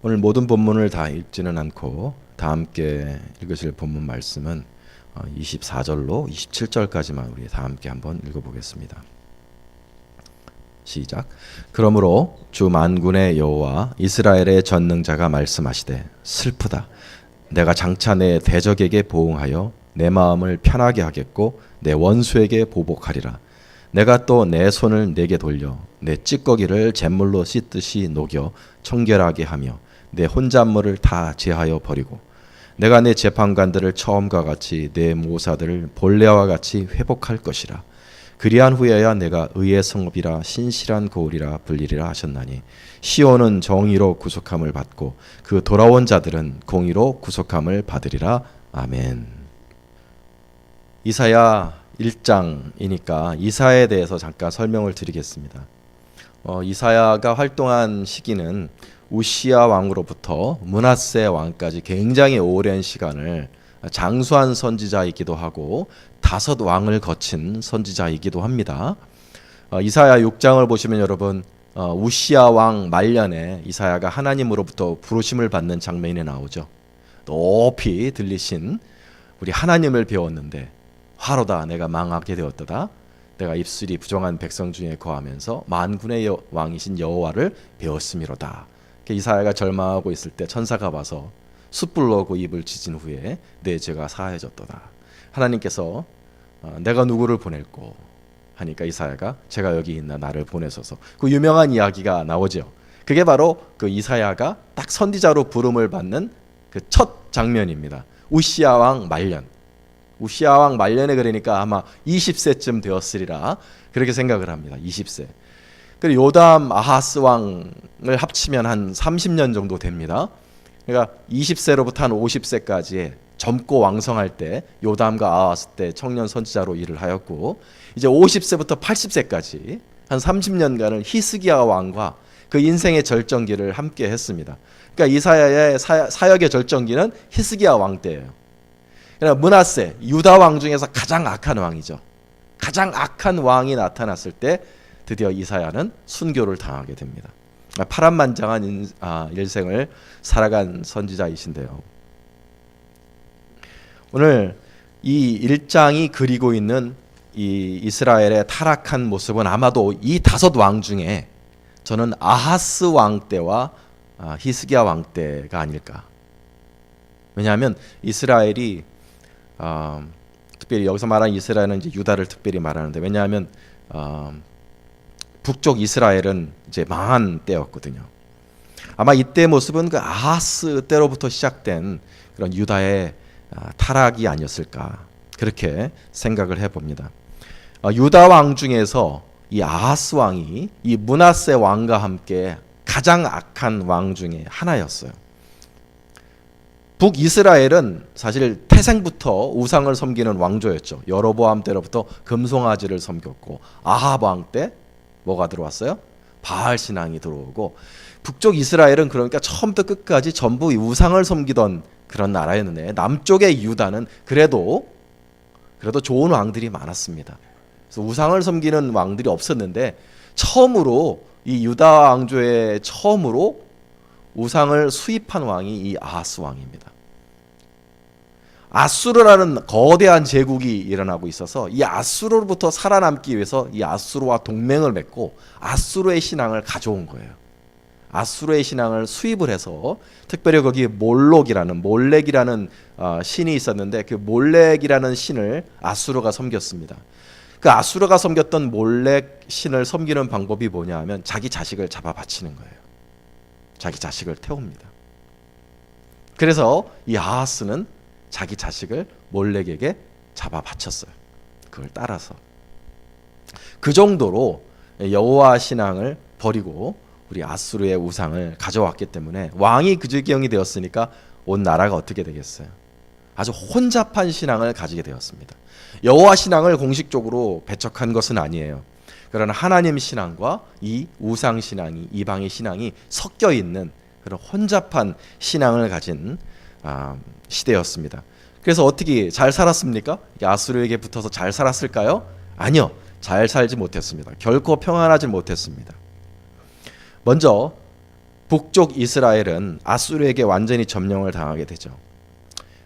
오늘 모든 본문을 다 읽지는 않고 다 함께 읽으실 본문 말씀은 24절로 27절까지만 우리 다 함께 한번 읽어보겠습니다. 시작. 그러므로 주 만군의 여호와 이스라엘의 전능자가 말씀하시되 슬프다. 내가 장차 내 대적에게 보응하여 내 마음을 편하게 하겠고 내 원수에게 보복하리라. 내가 또 내 손을 내게 돌려 내 찌꺼기를 잿물로 씻듯이 녹여 청결하게 하며 내 혼잣물을 다 제하여 버리고 내가 내 재판관들을 처음과 같이 내 모사들을 본래와 같이 회복할 것이라. 그리한 후에야 내가 의의 성읍이라 신실한 고을이라 불리리라 하셨나니 시온은 정의로 구속함을 받고 그 돌아온 자들은 공의로 구속함을 받으리라. 아멘. 이사야 1장이니까 이사야에 대해서 잠깐 설명을 드리겠습니다. 이사야가 활동한 시기는 우시야 왕으로부터 므낫세 왕까지 굉장히 오랜 시간을 장수한 선지자이기도 하고 5 왕을 거친 선지자이기도 합니다. 이사야 6장을 보시면 여러분 우시야 왕 말년에 이사야가 하나님으로부터 부르심을 받는 장면이 나오죠. 높이 들리신 우리 하나님을 배웠는데 화로다 내가 망하게 되었도다. 내가 입술이 부정한 백성 중에 거하면서 만군의 왕이신 여호와를 배웠음이로다. 이사야가 절망하고 있을 때 천사가 와서 숯불로 그 입을 지진 후에 내 죄가 사해졌도다. 하나님께서 내가 누구를 보낼꼬 하니까 이사야가 제가 여기 있나 나를 보내소서. 그 유명한 이야기가 나오죠. 그게 바로 그 이사야가 딱 선지자로 부름을 받는 그 첫 장면입니다. 우시야 왕 말년. 우시야 왕 말년에 그러니까 아마 20세쯤 되었으리라 그렇게 생각을 합니다. 20세. 그리고 요담 아하스 왕을 합치면 한 30년 정도 됩니다. 그러니까 20세로부터 한 50세까지 젊고 왕성할 때 요담과 아하스 때 청년 선지자로 일을 하였고 이제 50세부터 80세까지 한 30년간을 히스기야 왕과 그 인생의 절정기를 함께 했습니다. 그러니까 이사야의 사역의 절정기는 히스기야 왕 때예요. 그러니까 므낫세 유다 왕 중에서 가장 악한 왕이죠. 가장 악한 왕이 나타났을 때 드디어 이사야는 순교를 당하게 됩니다. 파란만장한 일생을 살아간 선지자이신데요. 오늘 이 1장이 그리고 있는 이 이스라엘의 타락한 모습은 아마도 이 5 왕 중에 저는 아하스 왕 때와 히스기야 왕 때가 아닐까. 왜냐하면 이스라엘이 특별히 여기서 말하는 이스라엘은 이제 유다를 특별히 말하는데 왜냐하면 북쪽 이스라엘은 이제 망한 때였거든요. 아마 이때 모습은 그 아하스 때로부터 시작된 그런 유다의 타락이 아니었을까 그렇게 생각을 해봅니다. 유다 왕 중에서 이 아하스 왕이 이 므낫세 왕과 함께 가장 악한 왕 중에 하나였어요. 북이스라엘은 사실 태생부터 우상을 섬기는 왕조였죠. 여로보암 때로부터 금송아지를 섬겼고 아합 왕 때 뭐가 들어왔어요? 바알 신앙이 들어오고 북쪽 이스라엘은 그러니까 처음부터 끝까지 전부 우상을 섬기던 그런 나라였는데 남쪽의 유다는 그래도 좋은 왕들이 많았습니다. 그래서 우상을 섬기는 왕들이 없었는데 처음으로 이 유다 왕조의 처음으로 우상을 수입한 왕이 이 아하스 왕입니다. 아수르라는 거대한 제국이 일어나고 있어서 이 아수르로부터 살아남기 위해서 이 아수르와 동맹을 맺고 아수르의 신앙을 가져온 거예요. 아수르의 신앙을 수입을 해서 특별히 거기에 몰렉이라는 신이 있었는데 그 몰렉이라는 신을 아수르가 섬겼습니다. 그 아수르가 섬겼던 몰렉 신을 섬기는 방법이 뭐냐 하면 자기 자식을 잡아 바치는 거예요. 자기 자식을 태웁니다. 그래서 이 아하스는 자기 자식을 몰렉에게 잡아 바쳤어요. 그걸 따라서. 그 정도로 여호와 신앙을 버리고 우리 아수르의 우상을 가져왔기 때문에 왕이 그 지경이 되었으니까 온 나라가 어떻게 되겠어요? 아주 혼잡한 신앙을 가지게 되었습니다. 여호와 신앙을 공식적으로 배척한 것은 아니에요. 그러나 하나님 신앙과 이 우상 신앙이 이방의 신앙이 섞여 있는 그런 혼잡한 신앙을 가진 시대였습니다. 그래서 어떻게 잘 살았습니까? 아수르에게 붙어서 잘 살았을까요? 아니요. 잘 살지 못했습니다. 결코 평안하지 못했습니다. 먼저 북쪽 이스라엘은 아수르에게 완전히 점령을 당하게 되죠.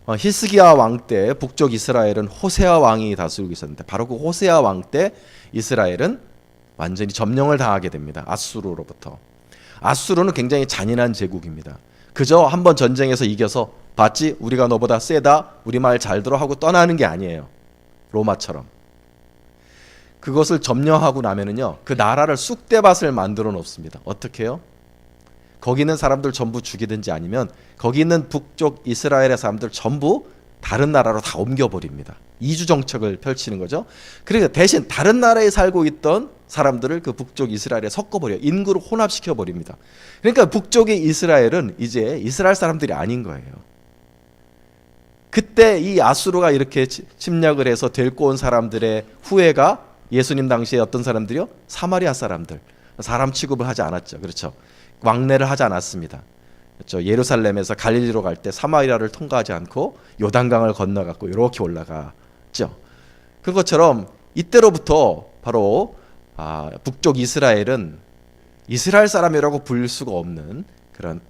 히스기야 왕 때 북쪽 이스라엘은 호세아 왕이 다스리고 있었는데 바로 그 호세아 왕 때 이스라엘은 완전히 점령을 당하게 됩니다. 아수르로부터. 아수르는 굉장히 잔인한 제국입니다. 그저 한번 전쟁에서 이겨서 봤지? 우리가 너보다 세다. 우리 말 잘 들어 하고 떠나는 게 아니에요. 로마처럼. 그것을 점령하고 나면은요. 그 나라를 쑥대밭을 만들어 놓습니다. 어떻게 해요? 거기 있는 사람들 전부 죽이든지 아니면 거기 있는 북쪽 이스라엘의 사람들 전부 다른 나라로 다 옮겨버립니다. 이주 정책을 펼치는 거죠. 그러니까 대신 다른 나라에 살고 있던 사람들을 그 북쪽 이스라엘에 섞어버려요. 인구를 혼합시켜버립니다. 그러니까 북쪽의 이스라엘은 이제 이스라엘 사람들이 아닌 거예요. 그때 이 아수르가 이렇게 침략을 해서 데리고 온 사람들의 후예가 예수님 당시에 어떤 사람들이요? 사마리아 사람들. 사람 취급을 하지 않았죠. 그렇죠. 왕래를 하지 않았습니다. 그렇죠. 예루살렘에서 갈릴리로 갈 때 사마리아를 통과하지 않고 요단강을 건너갔고 이렇게 올라갔죠. 그것처럼 이때로부터 바로 북쪽 이스라엘은 이스라엘 사람이라고 부를 수가 없는 그런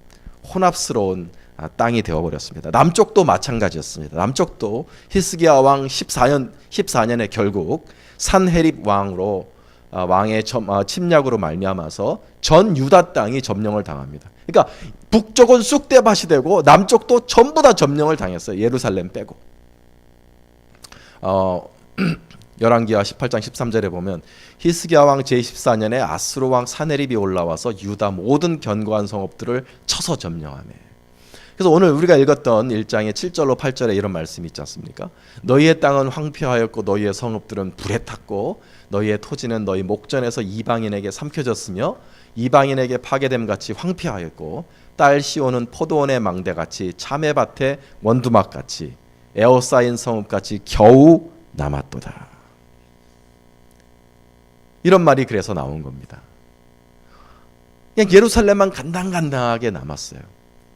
혼합스러운 땅이 되어버렸습니다. 남쪽도 마찬가지였습니다. 남쪽도 히스기야 왕 14년에 결국 산헤립 왕으로 왕의 침략으로 말미암아서 전 유다 땅이 점령을 당합니다. 그러니까 북쪽은 쑥대밭이 되고 남쪽도 전부 다 점령을 당했어요. 예루살렘 빼고. 열왕기하 18장 13절에 보면 히스기야 왕 제14년에 아수르 왕 산헤립이 올라와서 유다 모든 견고한 성읍들을 쳐서 점령하며. 그래서 오늘 우리가 읽었던 1장의 7절로 8절에 이런 말씀이 있지 않습니까? 너희의 땅은 황폐하였고 너희의 성읍들은 불에 탔고 너희의 토지는 너희 목전에서 이방인에게 삼켜졌으며 이방인에게 파괴됨 같이 황폐하였고 딸 시온은 포도원의 망대같이 참외밭의 원두막같이 에워싸인 성읍같이 겨우 남았도다. 이런 말이 그래서 나온 겁니다. 그냥 예루살렘만 간당간당하게 남았어요.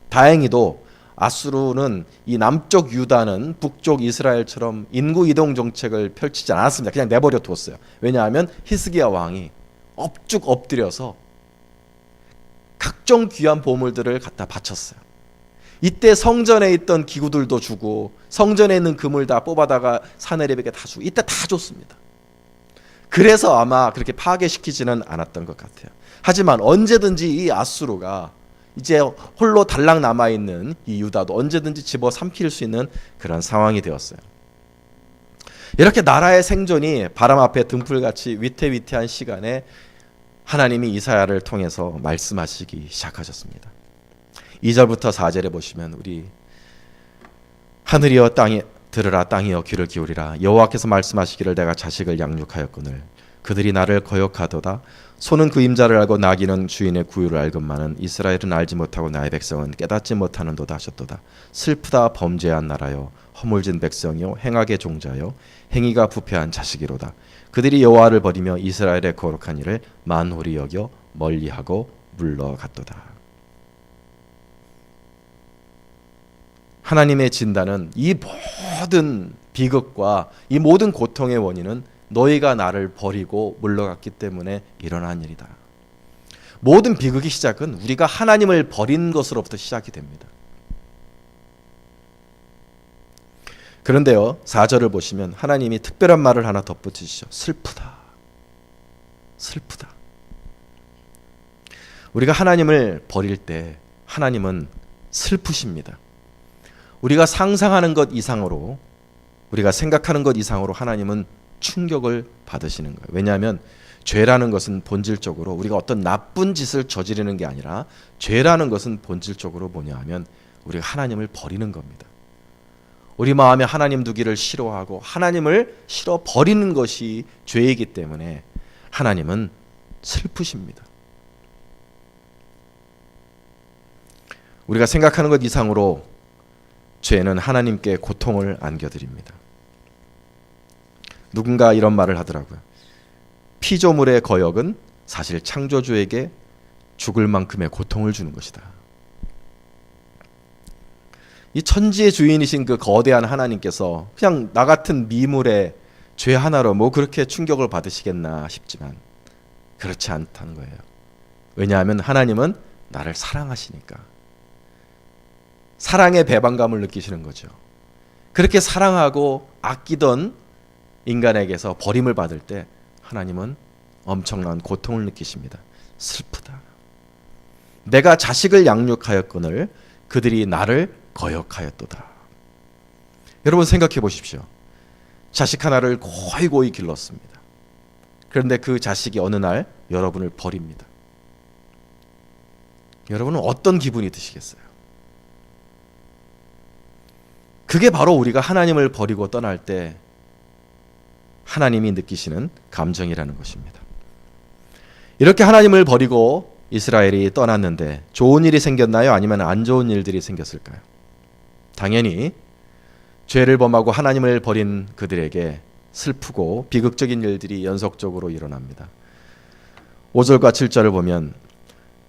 다행히도 아수르는 이 남쪽 유다는 북쪽 이스라엘처럼 인구 이동 정책을 펼치지 않았습니다. 그냥 내버려 두었어요. 왜냐하면 히스기야 왕이 엎쭉 엎드려서 각종 귀한 보물들을 갖다 바쳤어요. 이때 성전에 있던 기구들도 주고 성전에 있는 금을 다 뽑아다가 산헤립에게 다 주고 이때 다 줬습니다. 그래서 아마 그렇게 파괴시키지는 않았던 것 같아요. 하지만 언제든지 이 아수르가 이제 홀로 달랑 남아있는 이 유다도 언제든지 집어삼킬 수 있는 그런 상황이 되었어요. 이렇게 나라의 생존이 바람 앞에 등불같이 위태위태한 시간에 하나님이 이사야를 통해서 말씀하시기 시작하셨습니다. 2절부터 4절에 보시면 우리 하늘이여 땅이 들으라 땅이여 귀를 기울이라 여호와께서 말씀하시기를 내가 자식을 양육하였거늘 그들이 나를 거역하도다 소는 그 임자를 알고 나귀는 주인의 구유를 알건만은 이스라엘은 알지 못하고 나의 백성은 깨닫지 못하는도다 하셨도다. 슬프다 범죄한 나라여 허물진 백성이요 행악의 종자여 행위가 부패한 자식이로다. 그들이 여호와를 버리며 이스라엘의 거룩한 일을 만홀히 여겨 멀리하고 물러갔도다. 하나님의 진단은 이 모든 비극과 이 모든 고통의 원인은 너희가 나를 버리고 물러갔기 때문에 일어난 일이다. 모든 비극의 시작은 우리가 하나님을 버린 것으로부터 시작이 됩니다. 그런데요 4절을 보시면 하나님이 특별한 말을 하나 덧붙이시죠. 슬프다. 슬프다. 우리가 하나님을 버릴 때 하나님은 슬프십니다. 우리가 상상하는 것 이상으로 우리가 생각하는 것 이상으로 하나님은 충격을 받으시는 거예요. 왜냐하면 죄라는 것은 본질적으로 우리가 어떤 나쁜 짓을 저지르는 게 아니라 죄라는 것은 본질적으로 뭐냐 하면 우리가 하나님을 버리는 겁니다. 우리 마음에 하나님 두기를 싫어하고 하나님을 싫어 버리는 것이 죄이기 때문에 하나님은 슬프십니다. 우리가 생각하는 것 이상으로 죄는 하나님께 고통을 안겨드립니다. 누군가 이런 말을 하더라고요. 피조물의 거역은 사실 창조주에게 죽을 만큼의 고통을 주는 것이다. 이 천지의 주인이신 그 거대한 하나님께서 그냥 나 같은 미물의 죄 하나로 뭐 그렇게 충격을 받으시겠나 싶지만 그렇지 않다는 거예요. 왜냐하면 하나님은 나를 사랑하시니까. 사랑의 배반감을 느끼시는 거죠. 그렇게 사랑하고 아끼던 인간에게서 버림을 받을 때 하나님은 엄청난 고통을 느끼십니다. 슬프다. 내가 자식을 양육하였거늘 그들이 나를 거역하였도다. 여러분 생각해 보십시오. 자식 하나를 고이고이 길렀습니다. 그런데 그 자식이 어느 날 여러분을 버립니다. 여러분은 어떤 기분이 드시겠어요? 그게 바로 우리가 하나님을 버리고 떠날 때 하나님이 느끼시는 감정이라는 것입니다. 이렇게 하나님을 버리고 이스라엘이 떠났는데 좋은 일이 생겼나요? 아니면 안 좋은 일들이 생겼을까요? 당연히 죄를 범하고 하나님을 버린 그들에게 슬프고 비극적인 일들이 연속적으로 일어납니다. 5절과 7절을 보면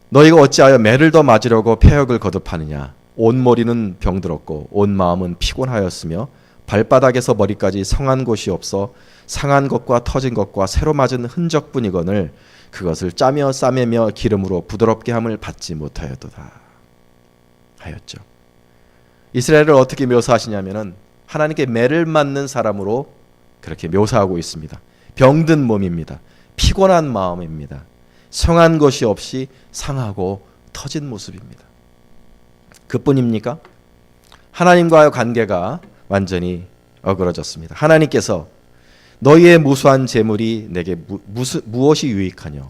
너희가 어찌하여 매를 더 맞으려고 패역을 거듭하느냐. 온 머리는 병들었고 온 마음은 피곤하였으며 발바닥에서 머리까지 성한 곳이 없어 상한 것과 터진 것과 새로 맞은 흔적뿐이거늘 그것을 짜며 싸매며 기름으로 부드럽게 함을 받지 못하였도다 하였죠. 이스라엘을 어떻게 묘사하시냐면은 하나님께 매를 맞는 사람으로 그렇게 묘사하고 있습니다. 병든 몸입니다. 피곤한 마음입니다. 성한 것이 없이 상하고 터진 모습입니다. 그뿐입니까? 하나님과의 관계가 완전히 어그러졌습니다. 하나님께서 너희의 무수한 재물이 내게 무엇이 유익하뇨?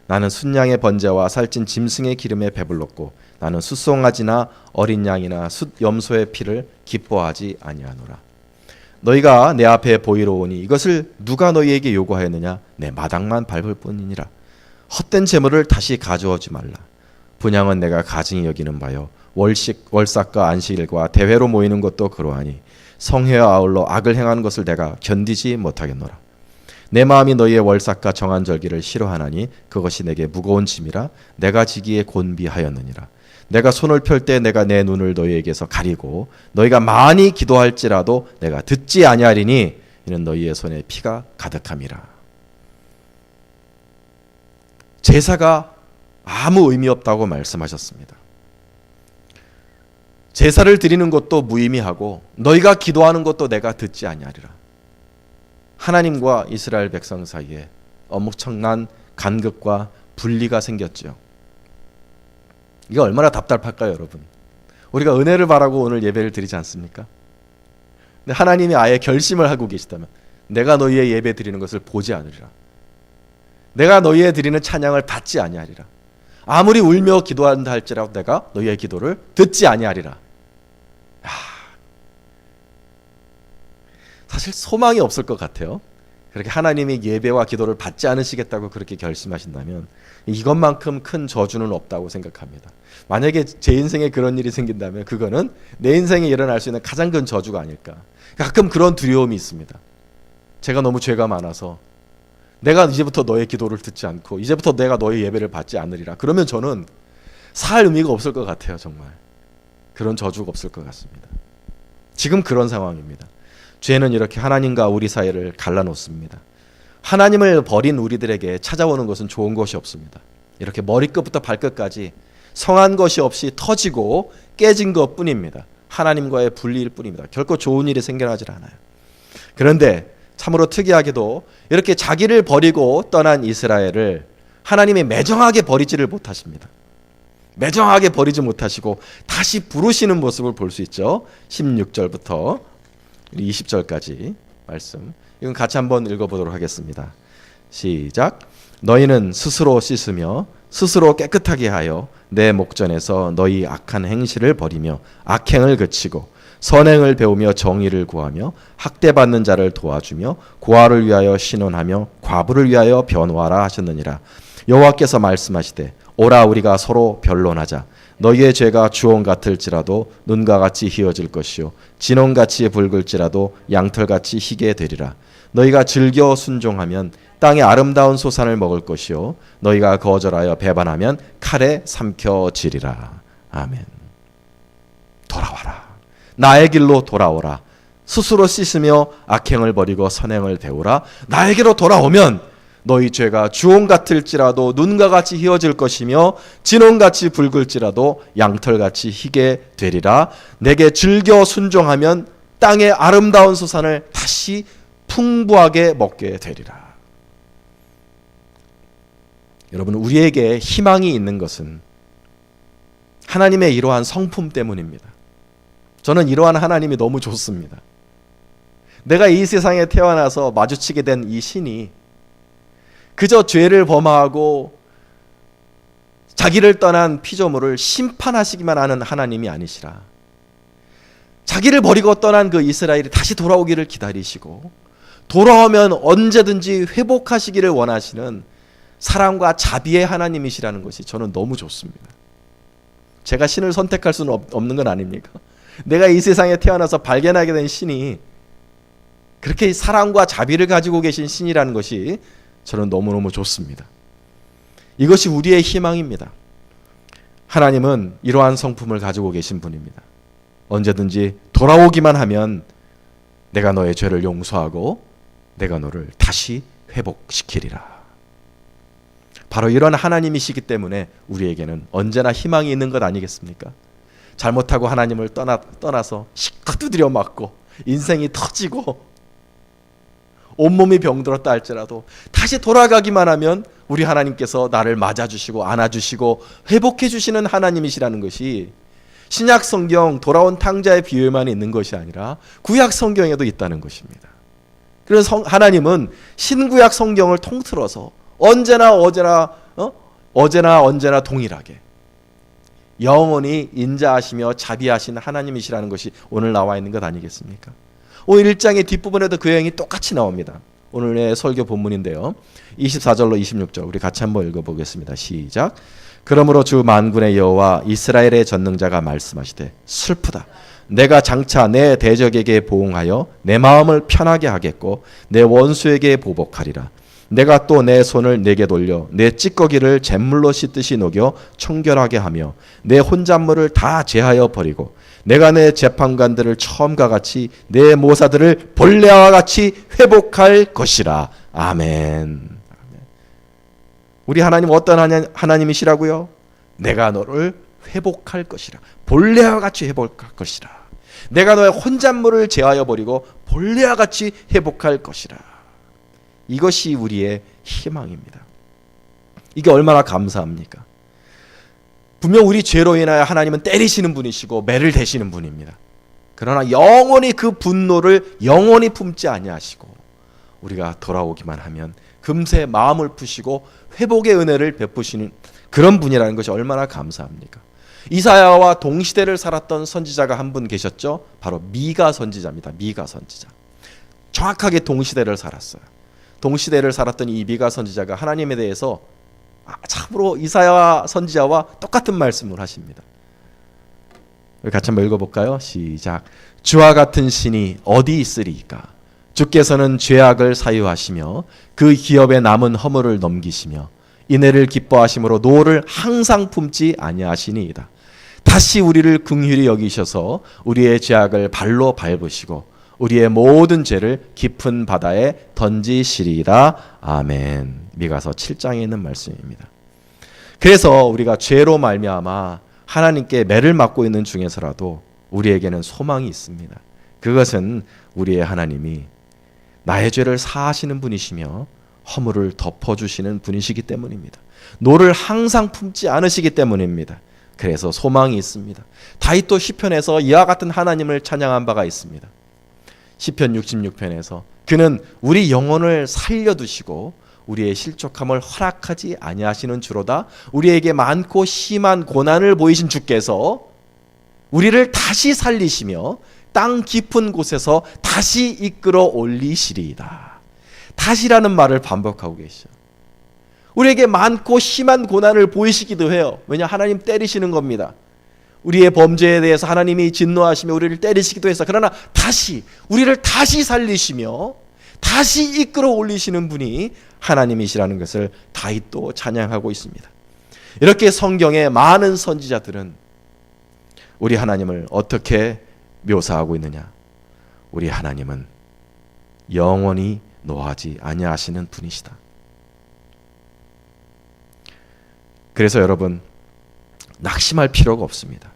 나는 순양의 번제와 살찐 짐승의 기름에 배불렀고 나는 숫송아지나 어린 양이나 숫염소의 피를 기뻐하지 아니하노라. 너희가 내 앞에 보이러 오니 이것을 누가 너희에게 요구하였느냐? 내 마당만 밟을 뿐이니라. 헛된 재물을 다시 가져오지 말라. 분향은 내가 가증히 여기는 바요 월삭과 안식일과 대회로 모이는 것도 그러하니 성회와 아울러 악을 행하는 것을 내가 견디지 못하겠노라. 내 마음이 너희의 월삭과 정한 절기를 싫어하나니 그것이 내게 무거운 짐이라 내가 지기에 곤비하였느니라. 내가 손을 펼 때 내가 내 눈을 너희에게서 가리고 너희가 많이 기도할지라도 내가 듣지 아니하리니 이는 너희의 손에 피가 가득함이라. 제사가 아무 의미 없다고 말씀하셨습니다. 제사를 드리는 것도 무의미하고 너희가 기도하는 것도 내가 듣지 아니하리라. 하나님과 이스라엘 백성 사이에 엄청난 간극과 분리가 생겼죠. 이게 얼마나 답답할까요, 여러분? 우리가 은혜를 바라고 오늘 예배를 드리지 않습니까? 근데 하나님이 아예 결심을 하고 계시다면 내가 너희의 예배 드리는 것을 보지 않으리라. 내가 너희의 드리는 찬양을 받지 아니하리라. 아무리 울며 기도한다 할지라도 내가 너희의 기도를 듣지 아니하리라. 사실 소망이 없을 것 같아요. 그렇게 하나님이 예배와 기도를 받지 않으시겠다고 그렇게 결심하신다면 이것만큼 큰 저주는 없다고 생각합니다. 만약에 제 인생에 그런 일이 생긴다면 그거는 내 인생에 일어날 수 있는 가장 큰 저주가 아닐까. 가끔 그런 두려움이 있습니다. 제가 너무 죄가 많아서 내가 이제부터 너의 기도를 듣지 않고 이제부터 내가 너의 예배를 받지 않으리라. 그러면 저는 살 의미가 없을 것 같아요. 정말 그런 저주가 없을 것 같습니다. 지금 그런 상황입니다. 죄는 이렇게 하나님과 우리 사이를 갈라놓습니다. 하나님을 버린 우리들에게 찾아오는 것은 좋은 것이 없습니다. 이렇게 머리끝부터 발끝까지 성한 것이 없이 터지고 깨진 것뿐입니다. 하나님과의 분리일 뿐입니다. 결코 좋은 일이 생겨나질 않아요. 그런데 참으로 특이하게도 이렇게 자기를 버리고 떠난 이스라엘을 하나님이 매정하게 버리지를 못하십니다. 매정하게 버리지 못하시고 다시 부르시는 모습을 볼 수 있죠. 16절부터 20절까지 말씀. 이건 같이 한번 읽어보도록 하겠습니다. 시작. 너희는 스스로 씻으며 스스로 깨끗하게 하여 내 목전에서 너희 악한 행실을 버리며 악행을 그치고 선행을 배우며 정의를 구하며 학대받는 자를 도와주며 고아를 위하여 신원하며 과부를 위하여 변호하라 하셨느니라. 여호와께서 말씀하시되 오라 우리가 서로 변론하자. 너희의 죄가 주홍 같을지라도 눈과 같이 희어질 것이요 진홍같이 붉을지라도 양털같이 희게 되리라. 너희가 즐겨 순종하면 땅의 아름다운 소산을 먹을 것이요 너희가 거절하여 배반하면 칼에 삼켜지리라. 아멘. 돌아와라. 나의 길로 돌아오라. 스스로 씻으며 악행을 버리고 선행을 배우라. 나에게로 돌아오면 너희 죄가 주홍 같을지라도 눈과 같이 희어질 것이며 진홍같이 붉을지라도 양털같이 희게 되리라. 내게 즐겨 순종하면 땅의 아름다운 소산을 다시 풍부하게 먹게 되리라. 여러분, 우리에게 희망이 있는 것은 하나님의 이러한 성품 때문입니다. 저는 이러한 하나님이 너무 좋습니다. 내가 이 세상에 태어나서 마주치게 된 이 신이 그저 죄를 범하고 자기를 떠난 피조물을 심판하시기만 하는 하나님이 아니시라. 자기를 버리고 떠난 그 이스라엘이 다시 돌아오기를 기다리시고 돌아오면 언제든지 회복하시기를 원하시는 사랑과 자비의 하나님이시라는 것이 저는 너무 좋습니다. 제가 신을 선택할 수는 없는 건 아닙니까? 내가 이 세상에 태어나서 발견하게 된 신이 그렇게 사랑과 자비를 가지고 계신 신이라는 것이 저는 너무너무 좋습니다. 이것이 우리의 희망입니다. 하나님은 이러한 성품을 가지고 계신 분입니다. 언제든지 돌아오기만 하면 내가 너의 죄를 용서하고 내가 너를 다시 회복시키리라. 바로 이런 하나님이시기 때문에 우리에게는 언제나 희망이 있는 것 아니겠습니까? 잘못하고 하나님을 떠나서 실컷 두드려 맞고 인생이 터지고 온몸이 병들었다 할지라도 다시 돌아가기만 하면 우리 하나님께서 나를 맞아주시고 안아주시고 회복해 주시는 하나님이시라는 것이 신약 성경 돌아온 탕자의 비유에만 있는 것이 아니라 구약 성경에도 있다는 것입니다. 그래서 하나님은 신구약 성경을 통틀어서 언제나 동일하게 영원히 인자하시며 자비하신 하나님이시라는 것이 오늘 나와 있는 것 아니겠습니까? 오늘 1장의 뒷부분에도 그 내용이 똑같이 나옵니다. 오늘의 설교 본문인데요. 24절로 26절 우리 같이 한번 읽어보겠습니다. 시작. 그러므로 주 만군의 여호와 이스라엘의 전능자가 말씀하시되 슬프다. 내가 장차 내 대적에게 보응하여 내 마음을 편하게 하겠고 내 원수에게 보복하리라. 내가 또 내 손을 내게 돌려 내 찌꺼기를 잿물로 씻듯이 녹여 청결하게 하며 내 혼잣물을 다 제하여 버리고 내가 내 재판관들을 처음과 같이 내 모사들을 본래와 같이 회복할 것이라. 아멘. 우리 하나님 어떤 하나님이시라고요? 내가 너를 회복할 것이라. 본래와 같이 회복할 것이라. 내가 너의 혼잣물을 제하여 버리고 본래와 같이 회복할 것이라. 이것이 우리의 희망입니다. 이게 얼마나 감사합니까? 분명 우리 죄로 인하여 하나님은 때리시는 분이시고 매를 대시는 분입니다. 그러나 영원히 그 분노를 영원히 품지 아니하시고 우리가 돌아오기만 하면 금세 마음을 푸시고 회복의 은혜를 베푸시는 그런 분이라는 것이 얼마나 감사합니까? 이사야와 동시대를 살았던 선지자가 한 분 계셨죠? 바로 미가 선지자입니다. 미가 선지자. 정확하게 동시대를 살았어요. 동시대를 살았던 이 미가 선지자가 하나님에 대해서 참으로 이사야 선지자와 똑같은 말씀을 하십니다. 같이 한번 읽어볼까요? 시작. 주와 같은 신이 어디 있으리이까? 주께서는 죄악을 사유하시며 그 기업에 남은 허물을 넘기시며 인애를 기뻐하심으로 노를 항상 품지 아니하시니이다. 다시 우리를 긍휼히 여기셔서 우리의 죄악을 발로 밟으시고 우리의 모든 죄를 깊은 바다에 던지시리라. 아멘. 미가서 7장에 있는 말씀입니다. 그래서 우리가 죄로 말미암아 하나님께 매를 맞고 있는 중에서라도 우리에게는 소망이 있습니다. 그것은 우리의 하나님이 나의 죄를 사하시는 분이시며 허물을 덮어주시는 분이시기 때문입니다. 노를 항상 품지 않으시기 때문입니다. 그래서 소망이 있습니다. 다윗도 시편에서 이와 같은 하나님을 찬양한 바가 있습니다. 시편 66편에서 그는 우리 영혼을 살려두시고 우리의 실족함을 허락하지 아니하시는 주로다. 우리에게 많고 심한 고난을 보이신 주께서 우리를 다시 살리시며 땅 깊은 곳에서 다시 이끌어 올리시리이다. 다시라는 말을 반복하고 계시죠. 우리에게 많고 심한 고난을 보이시기도 해요. 왜냐? 하나님 때리시는 겁니다. 우리의 범죄에 대해서 하나님이 진노하시며 우리를 때리시기도 해서 그러나 다시 우리를 다시 살리시며 다시 이끌어 올리시는 분이 하나님이시라는 것을 다윗도 찬양하고 있습니다. 이렇게 성경의 많은 선지자들은 우리 하나님을 어떻게 묘사하고 있느냐? 우리 하나님은 영원히 노하지 아니하시는 분이시다. 그래서 여러분, 낙심할 필요가 없습니다.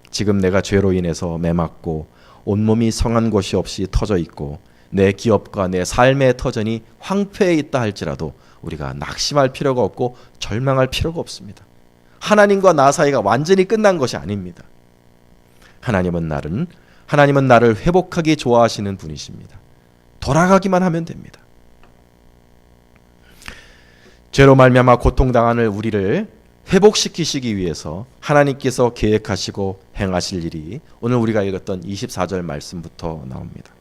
지금 내가 죄로 인해서 매맞고 온몸이 성한 곳이 없이 터져 있고 내 기업과 내 삶의 터전이 황폐해 있다 할지라도 우리가 낙심할 필요가 없고 절망할 필요가 없습니다. 하나님과 나 사이가 완전히 끝난 것이 아닙니다. 하나님은 나를 회복하기 좋아하시는 분이십니다. 돌아가기만 하면 됩니다. 죄로 말미암아 고통당하는 우리를 회복시키시기 위해서 하나님께서 계획하시고 행하실 일이 오늘 우리가 읽었던 24절 말씀부터 나옵니다.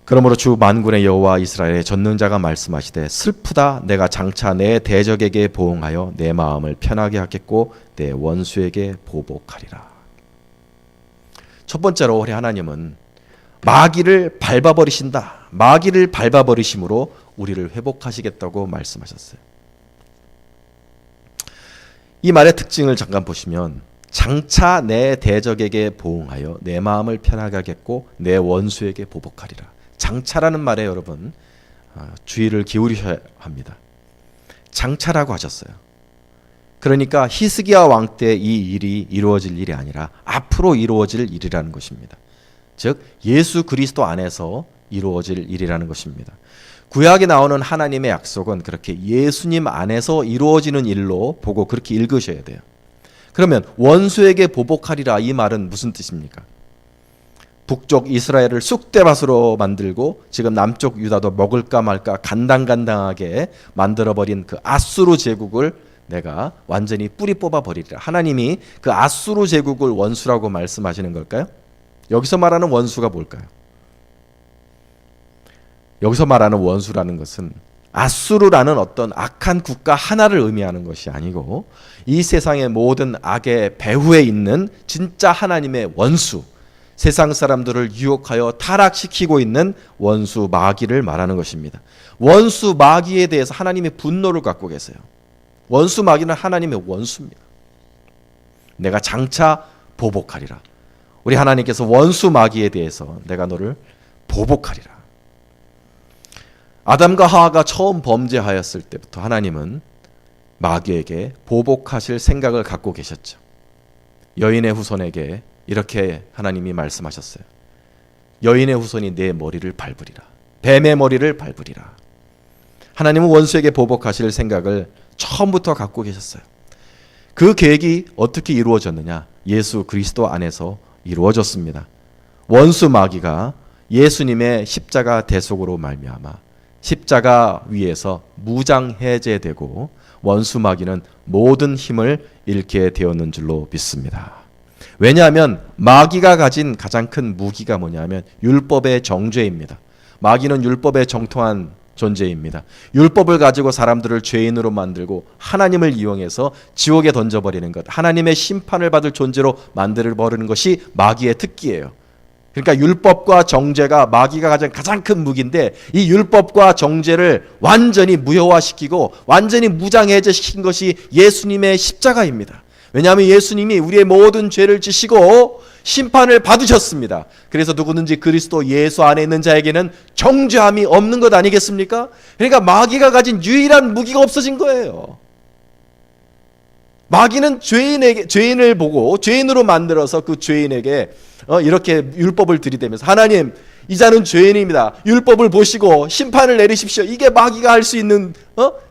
그러므로 주 만군의 여호와 이스라엘의 전능자가 말씀하시되 슬프다 내가 장차 내 대적에게 보응하여 내 마음을 편하게 하겠고 내 원수에게 보복하리라. 첫 번째로 우리 하나님은 마귀를 밟아버리신다. 마귀를 밟아버리심으로 우리를 회복하시겠다고 말씀하셨어요. 이 말의 특징을 잠깐 보시면 장차 내 대적에게 보응하여 내 마음을 편하게 하겠고 내 원수에게 보복하리라. 장차라는 말에 여러분 주의를 기울이셔야 합니다. 장차라고 하셨어요. 그러니까 히스기야 왕 때 이 일이 이루어질 일이 아니라 앞으로 이루어질 일이라는 것입니다. 즉 예수 그리스도 안에서 이루어질 일이라는 것입니다. 구약에 나오는 하나님의 약속은 그렇게 예수님 안에서 이루어지는 일로 보고 그렇게 읽으셔야 돼요. 그러면 원수에게 보복하리라 이 말은 무슨 뜻입니까? 북쪽 이스라엘을 쑥대밭으로 만들고 지금 남쪽 유다도 먹을까 말까 간당간당하게 만들어버린 그 아수르 제국을 내가 완전히 뿌리 뽑아버리리라. 하나님이 그 아수르 제국을 원수라고 말씀하시는 걸까요? 여기서 말하는 원수가 뭘까요? 여기서 말하는 원수라는 것은 아수르라는 어떤 악한 국가 하나를 의미하는 것이 아니고 이 세상의 모든 악의 배후에 있는 진짜 하나님의 원수, 세상 사람들을 유혹하여 타락시키고 있는 원수 마귀를 말하는 것입니다. 원수 마귀에 대해서 하나님의 분노를 갖고 계세요. 원수 마귀는 하나님의 원수입니다. 내가 장차 보복하리라. 우리 하나님께서 원수 마귀에 대해서 내가 너를 보복하리라. 아담과 하와가 처음 범죄하였을 때부터 하나님은 마귀에게 보복하실 생각을 갖고 계셨죠. 여인의 후손에게 이렇게 하나님이 말씀하셨어요. 여인의 후손이 내 머리를 밟으리라. 뱀의 머리를 밟으리라. 하나님은 원수에게 보복하실 생각을 처음부터 갖고 계셨어요. 그 계획이 어떻게 이루어졌느냐? 예수 그리스도 안에서 이루어졌습니다. 원수 마귀가 예수님의 십자가 대속으로 말미암아 십자가 위에서 무장해제되고 원수 마귀는 모든 힘을 잃게 되었는 줄로 믿습니다. 왜냐하면 마귀가 가진 가장 큰 무기가 뭐냐면 율법의 정죄입니다. 마귀는 율법에 정통한 존재입니다. 율법을 가지고 사람들을 죄인으로 만들고 하나님을 이용해서 지옥에 던져버리는 것, 하나님의 심판을 받을 존재로 만들어버리는 것이 마귀의 특기예요. 그러니까 율법과 정죄가 마귀가 가진 가장 큰 무기인데 이 율법과 정죄를 완전히 무효화시키고 완전히 무장해제시킨 것이 예수님의 십자가입니다. 왜냐하면 예수님이 우리의 모든 죄를 지시고 심판을 받으셨습니다. 그래서 누구든지 그리스도 예수 안에 있는 자에게는 정죄함이 없는 것 아니겠습니까? 그러니까 마귀가 가진 유일한 무기가 없어진 거예요. 마귀는 죄인을 보고 죄인으로 만들어서 그 죄인에게 이렇게 율법을 들이대면서 하나님 이 자는 죄인입니다. 율법을 보시고 심판을 내리십시오. 이게 마귀가 할 수 있는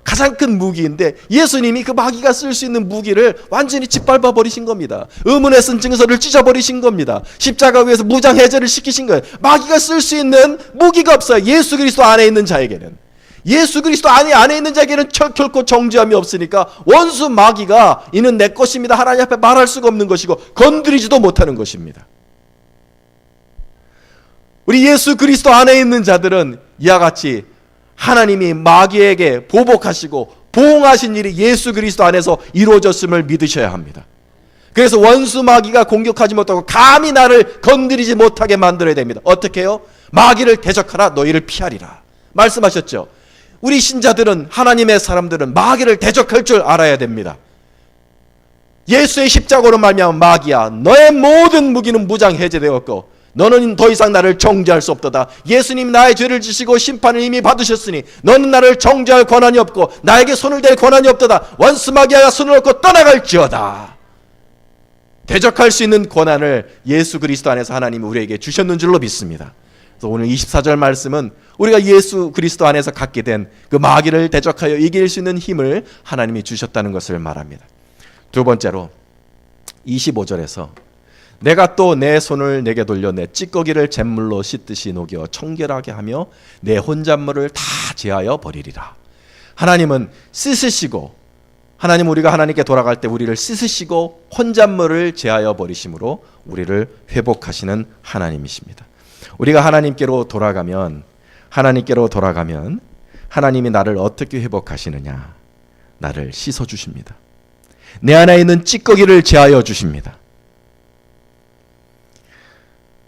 가장 큰 무기인데 예수님이 그 마귀가 쓸 수 있는 무기를 완전히 짓밟아 버리신 겁니다. 의문에 쓴 증서를 찢어버리신 겁니다. 십자가 위에서 무장해제를 시키신 거예요. 마귀가 쓸 수 있는 무기가 없어요. 예수 그리스도 안에 있는 자에게는. 예수 그리스도 안에 있는 자에게는 결코 정죄함이 없으니까 원수 마귀가 이는 내 것입니다. 하나님 앞에 말할 수가 없는 것이고 건드리지도 못하는 것입니다. 우리 예수 그리스도 안에 있는 자들은 이와 같이 하나님이 마귀에게 보복하시고 보응하신 일이 예수 그리스도 안에서 이루어졌음을 믿으셔야 합니다. 그래서 원수 마귀가 공격하지 못하고 감히 나를 건드리지 못하게 만들어야 됩니다. 어떻게 해요? 마귀를 대적하라 너희를 피하리라 말씀하셨죠. 우리 신자들은 하나님의 사람들은 마귀를 대적할 줄 알아야 됩니다. 예수의 십자가로 말미암아 마귀야 너의 모든 무기는 무장해제되었고 너는 더 이상 나를 정죄할 수 없도다. 예수님 나의 죄를 지시고 심판을 이미 받으셨으니 너는 나를 정죄할 권한이 없고 나에게 손을 댈 권한이 없도다. 원수마귀야 손을 얻고 떠나갈지어다. 대적할 수 있는 권한을 예수 그리스도 안에서 하나님이 우리에게 주셨는 줄로 믿습니다. 그래서 오늘 24절 말씀은 우리가 예수 그리스도 안에서 갖게 된 그 마귀를 대적하여 이길 수 있는 힘을 하나님이 주셨다는 것을 말합니다. 두 번째로 25절에서 내가 또 내 손을 내게 돌려 내 찌꺼기를 잿물로 씻듯이 녹여 청결하게 하며 내 혼잣물을 다 제하여 버리리라. 하나님은 씻으시고, 하나님 우리가 하나님께 돌아갈 때 우리를 씻으시고 혼잣물을 제하여 버리심으로 우리를 회복하시는 하나님이십니다. 우리가 하나님께로 돌아가면 하나님이 나를 어떻게 회복하시느냐? 나를 씻어주십니다. 내 안에 있는 찌꺼기를 제하여 주십니다.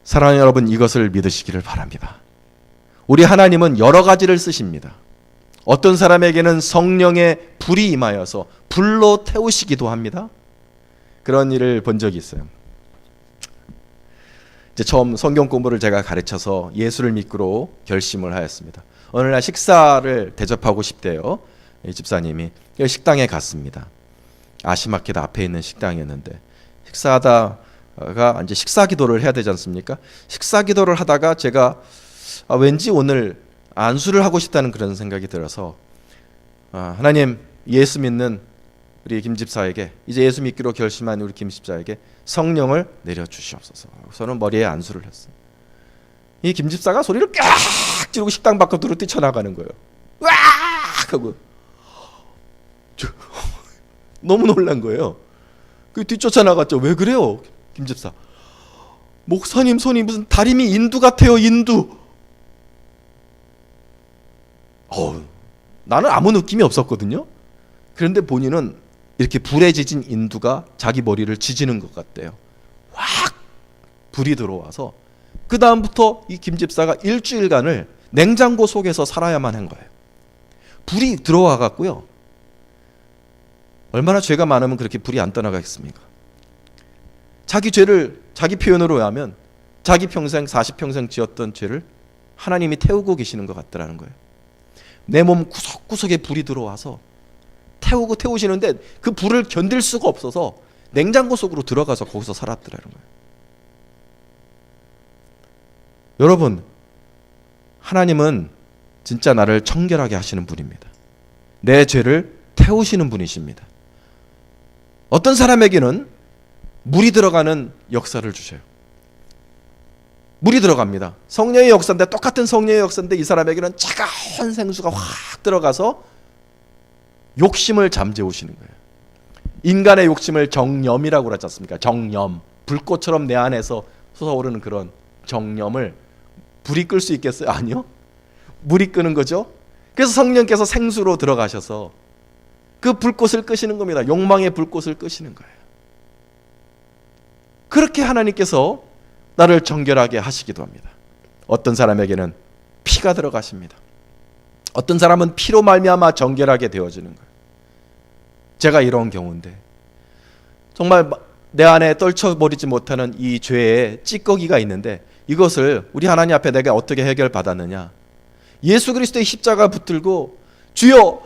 사랑하는 여러분, 이것을 믿으시기를 바랍니다. 우리 하나님은 여러 가지를 쓰십니다. 어떤 사람에게는 성령의 불이 임하여서 불로 태우시기도 합니다. 그런 일을 본 적이 있어요. 이제 처음 성경 공부를 제가 가르쳐서 예수를 믿기로 결심을 하였습니다. 어느 날 식사를 대접하고 싶대요. 이 집사님이 식당에 갔습니다. 아시마켓 앞에 있는 식당이었는데 식사하다가 이제 식사 기도를 해야 되지 않습니까? 식사 기도를 하다가 제가 왠지 오늘 안수를 하고 싶다는 그런 생각이 들어서 하나님, 예수 믿는 우리 김 집사에게, 이제 예수 믿기로 결심한 우리 김 집사에게 성령을 내려주시옵소서. 저는 머리에 안수를 했어요. 이 김 집사가 소리를 깍 지르고 식당 밖으로 뛰쳐나가는 거예요. 와! 하고 너무 놀란 거예요. 그 뒤쫓아나갔죠. 왜 그래요, 김 집사? 목사님 손이 무슨 다리미 인두 같아요, 인두. 나는 아무 느낌이 없었거든요. 그런데 본인은 이렇게 불에 지진 인두가 자기 머리를 지지는 것 같대요. 확 불이 들어와서 그 다음부터 이 김 집사가 일주일간을 냉장고 속에서 살아야만 한 거예요. 불이 들어와 갖고요. 얼마나 죄가 많으면 그렇게 불이 안 떠나가겠습니까? 자기 죄를 자기 표현으로 하면 자기 평생 40평생 지었던 죄를 하나님이 태우고 계시는 것 같더라는 거예요. 내 몸 구석구석에 불이 들어와서 태우시는데 그 불을 견딜 수가 없어서 냉장고 속으로 들어가서 거기서 살았더라는 거예요. 여러분, 하나님은 진짜 나를 청결하게 하시는 분입니다. 내 죄를 태우시는 분이십니다. 어떤 사람에게는 물이 들어가는 역사를 주셔요. 물이 들어갑니다. 성령의 역사인데, 똑같은 성령의 역사인데 이 사람에게는 차가운 생수가 확 들어가서 욕심을 잠재우시는 거예요. 인간의 욕심을 정념이라고 그러지 않습니까? 정념, 불꽃처럼 내 안에서 솟아오르는 그런 정념을 불이 끌 수 있겠어요? 아니요. 물이 끄는 거죠. 그래서 성령께서 생수로 들어가셔서 그 불꽃을 끄시는 겁니다. 욕망의 불꽃을 끄시는 거예요. 그렇게 하나님께서 나를 정결하게 하시기도 합니다. 어떤 사람에게는 피가 들어가십니다. 어떤 사람은 피로 말미암아 정결하게 되어지는 거예요. 제가 이런 경우인데 정말 내 안에 떨쳐버리지 못하는 이 죄의 찌꺼기가 있는데 이것을 우리 하나님 앞에 내가 어떻게 해결받았느냐? 예수 그리스도의 십자가 붙들고 주여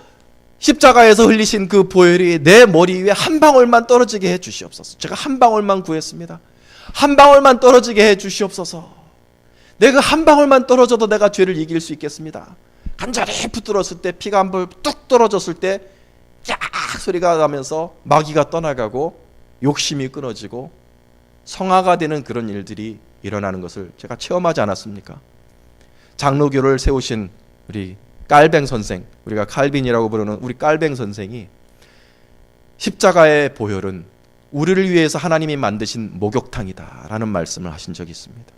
십자가에서 흘리신 그 보혈이 내 머리 위에 한 방울만 떨어지게 해 주시옵소서. 제가 한 방울만 구했습니다. 한 방울만 떨어지게 해 주시옵소서. 내가 한 방울만 떨어져도 내가 죄를 이길 수 있겠습니다. 간절히 붙들었을 때 피가 한 볼 뚝 떨어졌을 때 쫙 소리가 나면서 마귀가 떠나가고 욕심이 끊어지고 성화가 되는 그런 일들이 일어나는 것을 제가 체험하지 않았습니까? 장로교를 세우신 우리 깔뱅 선생, 우리가 칼빈이라고 부르는 우리 깔뱅 선생이 십자가의 보혈은 우리를 위해서 하나님이 만드신 목욕탕이다 라는 말씀을 하신 적이 있습니다.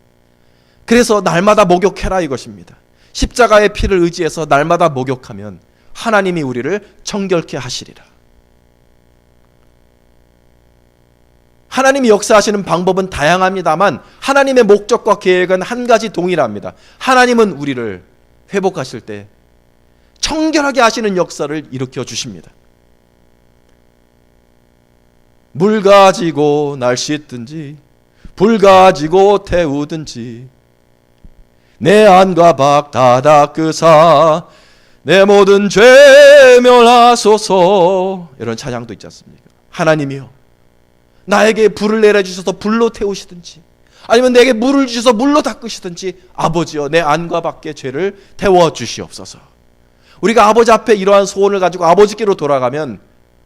그래서 날마다 목욕해라 이것입니다. 십자가의 피를 의지해서 날마다 목욕하면 하나님이 우리를 정결케 하시리라. 하나님이 역사하시는 방법은 다양합니다만 하나님의 목적과 계획은 한 가지 동일합니다. 하나님은 우리를 회복하실 때 청결하게 하시는 역사를 일으켜 주십니다. 물 가지고 날 씻든지 불 가지고 태우든지 내 안과 밖 다 닦으사 내 모든 죄 멸하소서. 이런 찬양도 있지 않습니까? 하나님이여 나에게 불을 내려주셔서 불로 태우시든지 아니면 내게 물을 주셔서 물로 닦으시든지 아버지여 내 안과 밖의 죄를 태워주시옵소서. 우리가 아버지 앞에 이러한 소원을 가지고 아버지께로 돌아가면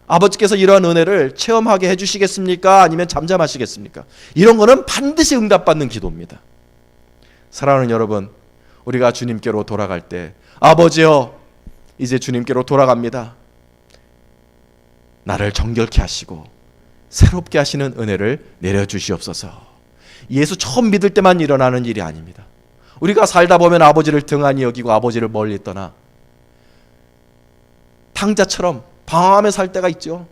아버지께서 이러한 은혜를 체험하게 해주시겠습니까? 아니면 잠잠하시겠습니까? 이런 거는 반드시 응답받는 기도입니다. 사랑하는 여러분, 우리가 주님께로 돌아갈 때 아버지여 이제 주님께로 돌아갑니다. 나를 정결케 하시고 새롭게 하시는 은혜를 내려주시옵소서. 예수 처음 믿을 때만 일어나는 일이 아닙니다. 우리가 살다 보면 아버지를 등한히 여기고 아버지를 멀리 떠나 탕자처럼 방황하며 살 때가 있죠.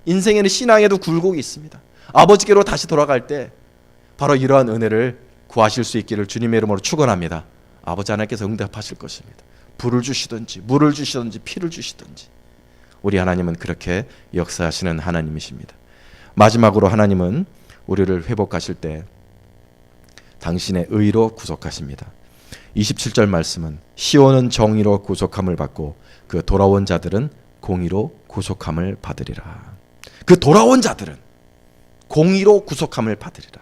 인생에는 신앙에도 굴곡이 있습니다. 아버지께로 다시 돌아갈 때 바로 이러한 은혜를 구하실 수 있기를 주님의 이름으로 축원합니다. 아버지 하나님께서 응답하실 것입니다. 불을 주시든지 물을 주시든지 피를 주시든지 우리 하나님은 그렇게 역사하시는 하나님이십니다. 마지막으로 하나님은 우리를 회복하실 때 당신의 의로 구속하십니다. 27절 말씀은 시온은 정의로 구속함을 받고 그 돌아온 자들은 공의로 구속함을 받으리라. 그 돌아온 자들은 공의로 구속함을 받으리라.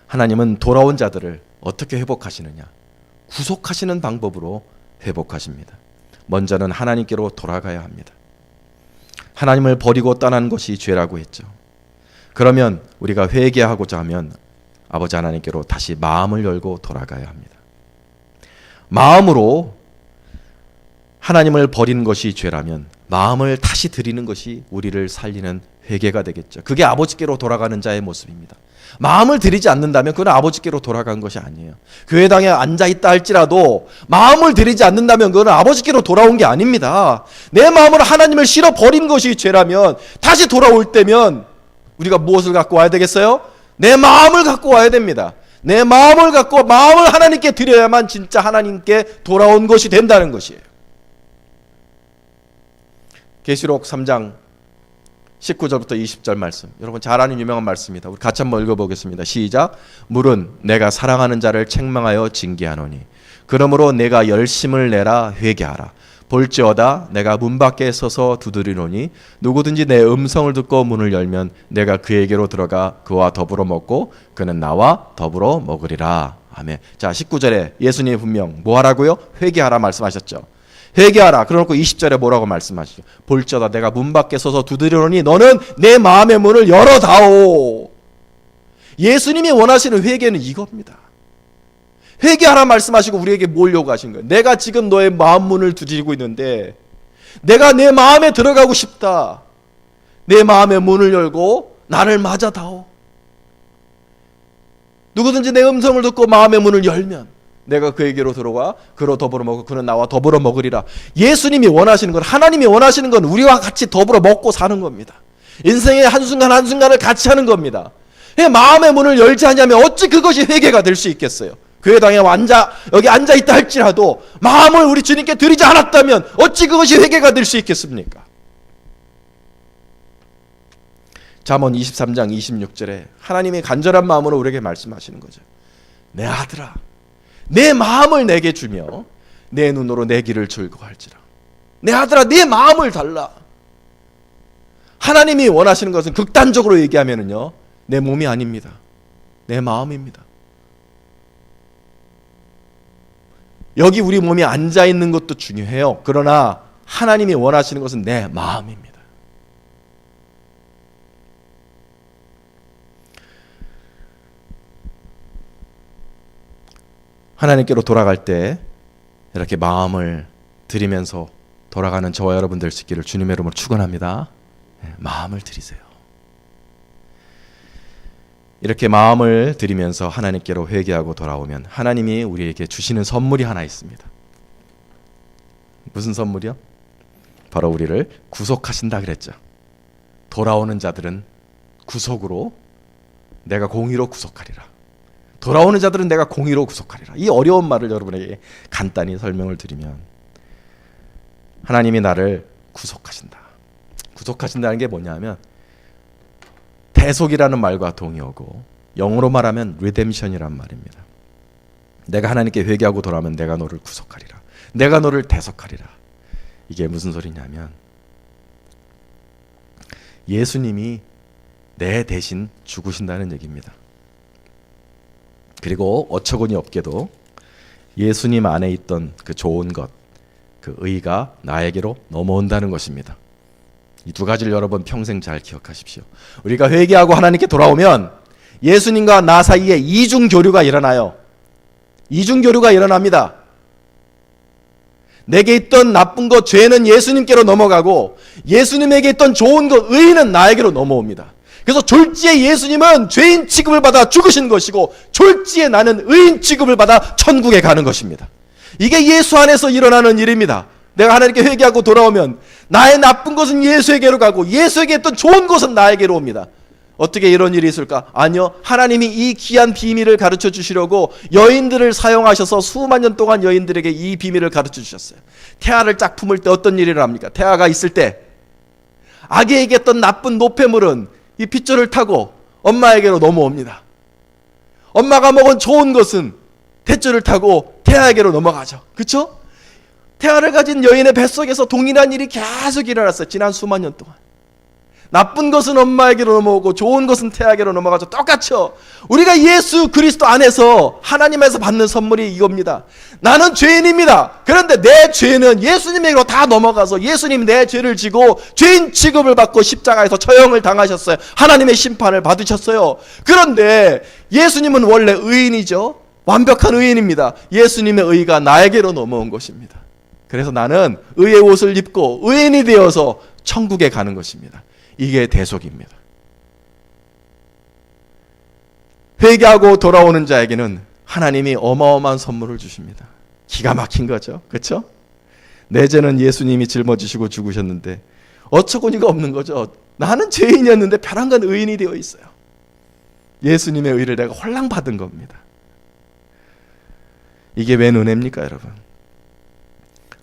하나님은 돌아온 자들을 어떻게 회복하시느냐? 구속하시는 방법으로 회복하십니다. 먼저는 하나님께로 돌아가야 합니다. 하나님을 버리고 떠난 것이 죄라고 했죠. 그러면 우리가 회개하고자 하면 아버지 하나님께로 다시 마음을 열고 돌아가야 합니다. 마음으로 하나님을 버리는 것이 죄라면 마음을 다시 드리는 것이 우리를 살리는 회개가 되겠죠. 그게 아버지께로 돌아가는 자의 모습입니다. 마음을 드리지 않는다면 그건 아버지께로 돌아간 것이 아니에요. 교회당에 앉아있다 할지라도 마음을 드리지 않는다면 그건 아버지께로 돌아온 게 아닙니다. 내 마음으로 하나님을 실어버린 것이 죄라면 다시 돌아올 때면 우리가 무엇을 갖고 와야 되겠어요? 내 마음을 갖고 와야 됩니다. 내 마음을 갖고 마음을 하나님께 드려야만 진짜 하나님께 돌아온 것이 된다는 것이에요. 계시록 3장 19절부터 20절 말씀, 여러분 잘 아는 유명한 말씀입니다. 우리 같이 한번 읽어보겠습니다. 시작. 물은 내가 사랑하는 자를 책망하여 징계하노니 그러므로 내가 열심을 내라 회개하라. 볼지어다 내가 문 밖에 서서 두드리노니 누구든지 내 음성을 듣고 문을 열면 내가 그에게로 들어가 그와 더불어 먹고 그는 나와 더불어 먹으리라. 아멘. 자, 19절에 예수님이 분명 뭐 하라고요? 회개하라 말씀하셨죠. 회개하라. 그러놓고 20절에 뭐라고 말씀하시죠? 볼지어다 내가 문 밖에 서서 두드리노니 너는 내 마음의 문을 열어다오. 예수님이 원하시는 회개는 이겁니다. 회개하라 말씀하시고 우리에게 뭘 요구하신 거예요? 내가 지금 너의 마음 문을 두드리고 있는데 내가 내 마음에 들어가고 싶다. 내 마음의 문을 열고 나를 맞아다오. 누구든지 내 음성을 듣고 마음의 문을 열면 내가 그에게로 들어가 그로 더불어 먹고 그는 나와 더불어 먹으리라. 예수님이 원하시는 건, 하나님이 원하시는 건 우리와 같이 더불어 먹고 사는 겁니다. 인생의 한순간 한순간을 같이 하는 겁니다. 마음의 문을 열지 않냐면 어찌 그것이 회개가 될 수 있겠어요? 교회당에 여기 앉아있다 할지라도 마음을 우리 주님께 드리지 않았다면 어찌 그것이 회개가 될 수 있겠습니까? 잠언 23장 26절에 하나님이 간절한 마음으로 우리에게 말씀하시는 거죠. 내 아들아 내 마음을 내게 주며 내 눈으로 내 길을 즐거워할지라. 내 아들아 내 마음을 달라. 하나님이 원하시는 것은 극단적으로 얘기하면은요 내 몸이 아닙니다. 내 마음입니다. 여기 우리 몸이 앉아있는 것도 중요해요. 그러나 하나님이 원하시는 것은 내 마음입니다. 하나님께로 돌아갈 때 이렇게 마음을 드리면서 돌아가는 저와 여러분 될 수 있기를 주님의 이름으로 축원합니다. 마음을 드리세요. 이렇게 마음을 드리면서 하나님께로 회개하고 돌아오면 하나님이 우리에게 주시는 선물이 하나 있습니다. 무슨 선물이요? 바로 우리를 구속하신다 그랬죠. 돌아오는 자들은 구속으로 내가 공의로 구속하리라. 돌아오는 자들은 내가 공의로 구속하리라. 이 어려운 말을 여러분에게 간단히 설명을 드리면 하나님이 나를 구속하신다. 구속하신다는 게 뭐냐면 대속이라는 말과 동의어고 영어로 말하면 리뎀션이란 말입니다. 내가 하나님께 회개하고 돌아오면 내가 너를 구속하리라. 내가 너를 대속하리라. 이게 무슨 소리냐면 예수님이 내 대신 죽으신다는 얘기입니다. 그리고 어처구니 없게도 예수님 안에 있던 그 좋은 것, 그 의가 나에게로 넘어온다는 것입니다. 이 두 가지를 여러분 평생 잘 기억하십시오. 우리가 회개하고 하나님께 돌아오면 예수님과 나 사이에 이중교류가 일어나요. 이중교류가 일어납니다. 내게 있던 나쁜 것, 죄는 예수님께로 넘어가고 예수님에게 있던 좋은 것, 의는 나에게로 넘어옵니다. 그래서 졸지에 예수님은 죄인 취급을 받아 죽으신 것이고 졸지에 나는 의인 취급을 받아 천국에 가는 것입니다. 이게 예수 안에서 일어나는 일입니다. 내가 하나님께 회개하고 돌아오면 나의 나쁜 것은 예수에게로 가고 예수에게 있던 좋은 것은 나에게로 옵니다. 어떻게 이런 일이 있을까? 아니요. 하나님이 이 귀한 비밀을 가르쳐 주시려고 여인들을 사용하셔서 수만 년 동안 여인들에게 이 비밀을 가르쳐 주셨어요. 태아를 짝 품을 때 어떤 일을 합니까? 태아가 있을 때 아기에게 했던 나쁜 노폐물은 이 핏줄을 타고 엄마에게로 넘어옵니다. 엄마가 먹은 좋은 것은 탯줄을 타고 태아에게로 넘어가죠. 그렇죠? 태아를 가진 여인의 뱃속에서 동일한 일이 계속 일어났어요. 지난 수만 년 동안. 나쁜 것은 엄마에게로 넘어오고 좋은 것은 태아에게로 넘어가죠. 똑같죠. 우리가 예수 그리스도 안에서 하나님에서 받는 선물이 이겁니다. 나는 죄인입니다. 그런데 내 죄는 예수님에게로 다 넘어가서 예수님이 내 죄를 지고 죄인 취급을 받고 십자가에서 처형을 당하셨어요. 하나님의 심판을 받으셨어요. 그런데 예수님은 원래 의인이죠. 완벽한 의인입니다. 예수님의 의가 나에게로 넘어온 것입니다. 그래서 나는 의의 옷을 입고 의인이 되어서 천국에 가는 것입니다. 이게 대속입니다. 회개하고 돌아오는 자에게는 하나님이 어마어마한 선물을 주십니다. 기가 막힌 거죠. 그렇죠? 내 죄는 예수님이 짊어지시고 죽으셨는데 어처구니가 없는 거죠. 나는 죄인이었는데 벼랑간 의인이 되어 있어요. 예수님의 의를 내가 홀랑 받은 겁니다. 이게 웬 은혜입니까, 여러분?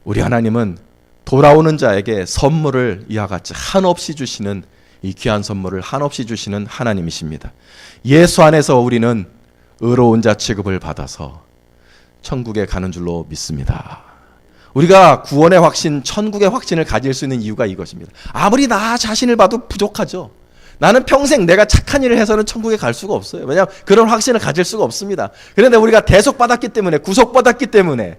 우리 하나님은 돌아오는 자에게 선물을 이와 같이 한없이 주시는, 이 귀한 선물을 한없이 주시는 하나님이십니다. 예수 안에서 우리는 의로운 자 취급을 받아서 천국에 가는 줄로 믿습니다. 우리가 구원의 확신, 천국의 확신을 가질 수 있는 이유가 이것입니다. 아무리 나 자신을 봐도 부족하죠. 나는 평생 내가 착한 일을 해서는 천국에 갈 수가 없어요. 왜냐하면 그런 확신을 가질 수가 없습니다. 그런데 우리가 대속받았기 때문에, 구속받았기 때문에,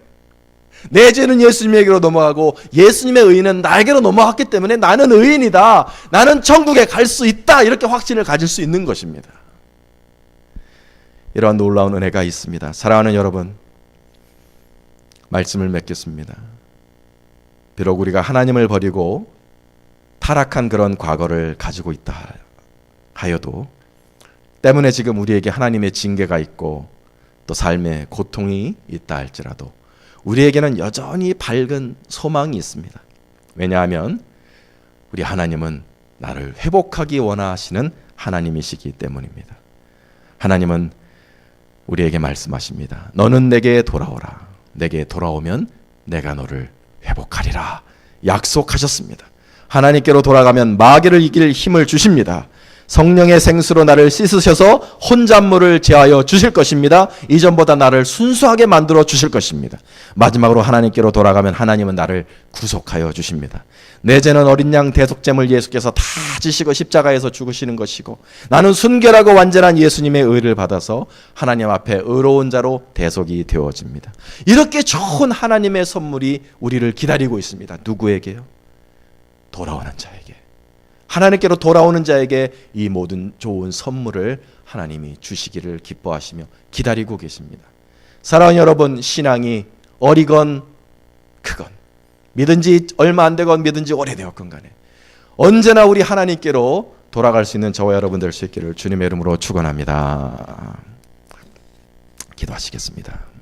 내 죄는 예수님에게로 넘어가고 예수님의 의는 나에게로 넘어갔기 때문에 나는 의인이다, 나는 천국에 갈 수 있다, 이렇게 확신을 가질 수 있는 것입니다. 이러한 놀라운 은혜가 있습니다. 사랑하는 여러분, 말씀을 맺겠습니다. 비록 우리가 하나님을 버리고 타락한 그런 과거를 가지고 있다 하여도, 때문에 지금 우리에게 하나님의 징계가 있고 또 삶의 고통이 있다 할지라도 우리에게는 여전히 밝은 소망이 있습니다. 왜냐하면 우리 하나님은 나를 회복하기 원하시는 하나님이시기 때문입니다. 하나님은 우리에게 말씀하십니다. 너는 내게 돌아오라. 내게 돌아오면 내가 너를 회복하리라. 약속하셨습니다. 하나님께로 돌아가면 마귀를 이길 힘을 주십니다. 성령의 생수로 나를 씻으셔서 혼잣물을 제하여 주실 것입니다. 이전보다 나를 순수하게 만들어 주실 것입니다. 마지막으로 하나님께로 돌아가면 하나님은 나를 구속하여 주십니다. 내 죄는 어린 양 대속제물 예수께서 다 지시고 십자가에서 죽으시는 것이고, 나는 순결하고 완전한 예수님의 의를 받아서 하나님 앞에 의로운 자로 대속이 되어집니다. 이렇게 좋은 하나님의 선물이 우리를 기다리고 있습니다. 누구에게요? 돌아오는 자에게. 하나님께로 돌아오는 자에게 이 모든 좋은 선물을 하나님이 주시기를 기뻐하시며 기다리고 계십니다. 사랑하는 여러분, 신앙이 어리건 크건, 믿은 지 얼마 안 되건 믿은 지 오래되었건 간에 언제나 우리 하나님께로 돌아갈 수 있는 저와 여러분 될 수 있기를 주님의 이름으로 축원합니다. 기도하시겠습니다.